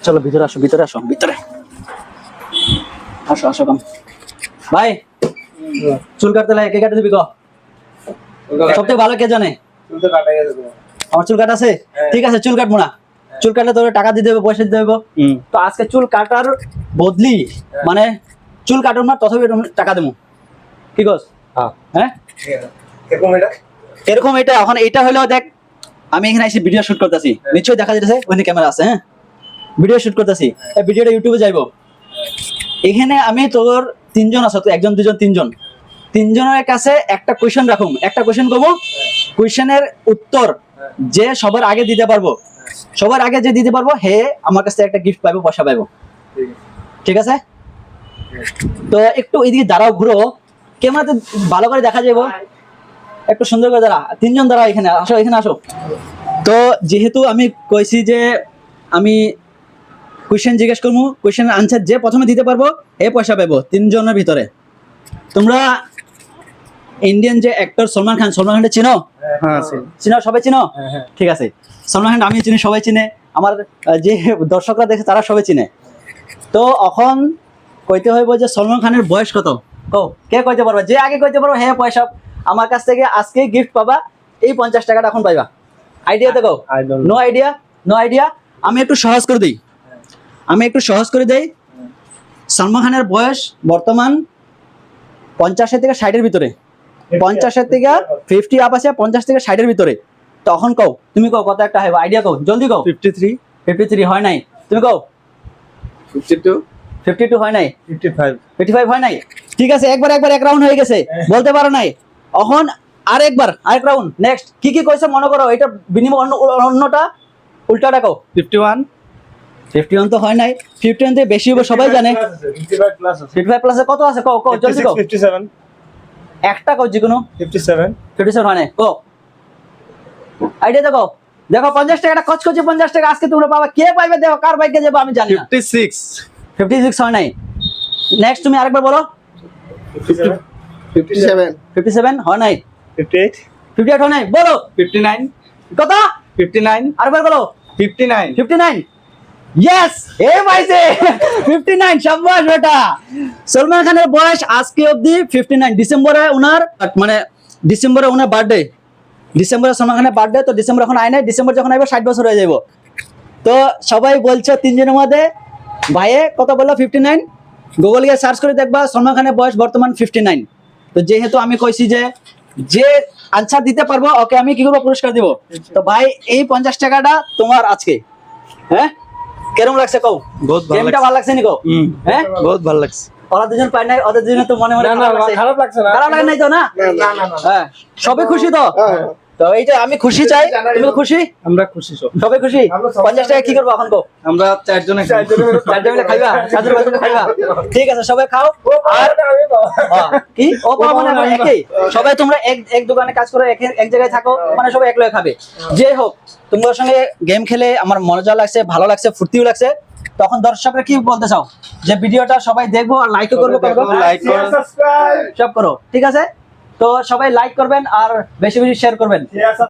চলো ভিতরে আসো, ভিতরে আসো, ভিতরে আসো, আসো কম। ভাই চুল কাটতে লাগে, কে কাটে দিবি ক? সবথেকে ভালো কে জানে? আমার চুল কাটা আছে, ঠিক আছে চুল কাটবো না। চুল কাটলে তোর টাকা দিতে হবে, পয়সা দিতে হবে। তো আজকে চুল কাটার বদলি মানে চুল কাটুন না, তথাপি টাকা দেবো। কি কস? হ্যাঁ এরকম এটা এখন এটা হলো দেখ, আমি এখানে এসে ভিডিও শুট করতেছি, নিশ্চয়ই দেখা যাচ্ছে ওখানে ক্যামেরা আছে। হ্যাঁ ভিডিও শুট করতেছি, এই ভিডিওটা ইউটিউবে যাইবো। এখানে আমি তোর তিনজন আছো, তো একজন দুজন তিনজন, তিনজনের কাছে একটা কোয়েশ্চেন রাখুম, একটা কোয়েশ্চেন করবো, কোয়েশ্চেনের উত্তর যে সবার আগে দিতে পারবো, সবার আগে যে দিতে পারবো হে আমার কাছে একটা গিফট পাইবো, পয়সা পাইবো। ঠিক আছে? তো একটু এদিকে দাঁড়াও, ঘুরো, ক্যামেরাতে ভালো করে দেখা যাবো, একটু সুন্দর করে দাঁড়া, তিনজন দাঁড়াও, এখানে আসো, এখানে আসো। তো যেহেতু আমি কইছি যে আমি কোয়েশ্চেন জিজ্ঞেস করবো, কোয়েশ্চেনের আনসার যে প্রথমে দিতে পারবো এ পয়সা পাবো, তিনজনের ভিতরে। তোমরা ইন্ডিয়ান যে অ্যাক্টর সলমান খান, সলমান খানকে চিনো? হ্যাঁ চিনো, সবাই চিনো? ঠিক আছে, সলমান খান আমি চিনি, সবাই চিনে, আমার যে দর্শকরা দেখে তারা সবাই চিনে। তো এখন কইতে হইব যে সলমান খানের বয়স কত? কও, কে কইতে পারবে? যে আগে কইতে পারবো হ্যাঁ পয়সা আমার কাছ থেকে আজকে গিফট পাবা, এই 50 টাকাটা এখন পাইবা। আইডিয়া দেখো, নো আইডিয়া, নো আইডিয়া। আমি একটু সহজ করে দিই, আমি একটু সহজ করে দেই। সলমান খানের বয়স বর্তমান 50 থেকে 60-এর ভিতরে, 50 থেকে 50 আপ আছে, 50 থেকে 60-এর ভিতরে। তখন কও, তুমি কও কত একটা হবে, আইডিয়া কও, জলদি কও। 53 53 হয় নাই, তুমি কও। 52 হয় নাই, 55 হয় নাই। ঠিক আছে, একবার এক রাউন্ড হয়ে গেছে, বলতে পারো নাই। এখন আরেক রাউন্ড, নেক্সট কি কি কইছে মনে করো, এটা বিনিময় অন্যটা উল্টাটা কও। 51 তো হয় নাই, 51 থেকে বেশি হবে সবাই জানে। 55 প্লাসে কত আছে কও, কও জলদি কও। 57 একটা কও, যে কোনো 57 হয় নাই, কও আইডিয়া দেখো। দেখো 50 টাকাটা কচকচে 50 টাকা আজকে তোমরা পাবা, কে পাইবে দেখো, কার বাইকে যাবো আমি জানি না। 56 হয় নাই। নেক্সট তুমি আরেকবার বলো। 57 হয় নাই। 58 হয় নাই, বলো। 59 কত? 59 আরেকবার বলো। 59 ইয়েস, এ পাইছে 59। শাবাশ বেটা। সলমান খানের বয়স আজকে অবধি 59। ডিসেম্বরে ওনার বার্থডে, ডিসেম্বরে সলমান খানের বার্থডে, তো ডিসেম্বর এখন আয় নাই, ডিসেম্বর যখন আইব 60 বছর হয়ে যাব। তো সবাই বলছে তিনজনের মধ্যে ভাইয়ে কত বললো, 59। গুগল গিয়ে সার্চ করে দেখবা সলমান খানের বয়স বর্তমান 59। তো যেহেতু আমি কইছি যে আনসার দিতে পারবো ওকে আমি কি করবো, পুরস্কার দিব। তো ভাই এই 50 টাকাটা তোমার আজকে। হ্যাঁ কেরম লাগছে কও? বহুত ভালো গেমটা ভালো লাগছে নি কও? হ্যাঁ বহুত ভালো লাগছে। ওরা দুজন পায় নাই, ওদের দুজনে তো মনে মনে খারাপ লাগছে না, খারাপ লাগে নাই তো না? হ্যাঁ সবাই খুশি তো? তো এইটা আমি খুশি চাই, তুমি খুশি? আমরা খুশি, সবাই খুশি। 50 টাকা কি করবো এখন কও? আমরা চারজনে মিলে খাইবা, চারজন মিলে খাইবা। ঠিক আছে সবাই খাও। আর কি ও মানে একই, সবাই তোমরা এক দোকানে কাজ করো, এক জায়গায় থাকো, মানে সবাই একলগে খাবে। যে হোক, তোমার সঙ্গে গেম খেলে আমার মজা লাগছে, ভালো লাগছে, ফুর্তিও লাগছে। তখন দর্শকরা কি বলতে চাও, যে ভিডিওটা সবাই দেখবো আর লাইকও করবো, লাইক করো, সব করো। ঠিক আছে, তো সবাই লাইক করবেন আর বেশি বেশি শেয়ার করবেন।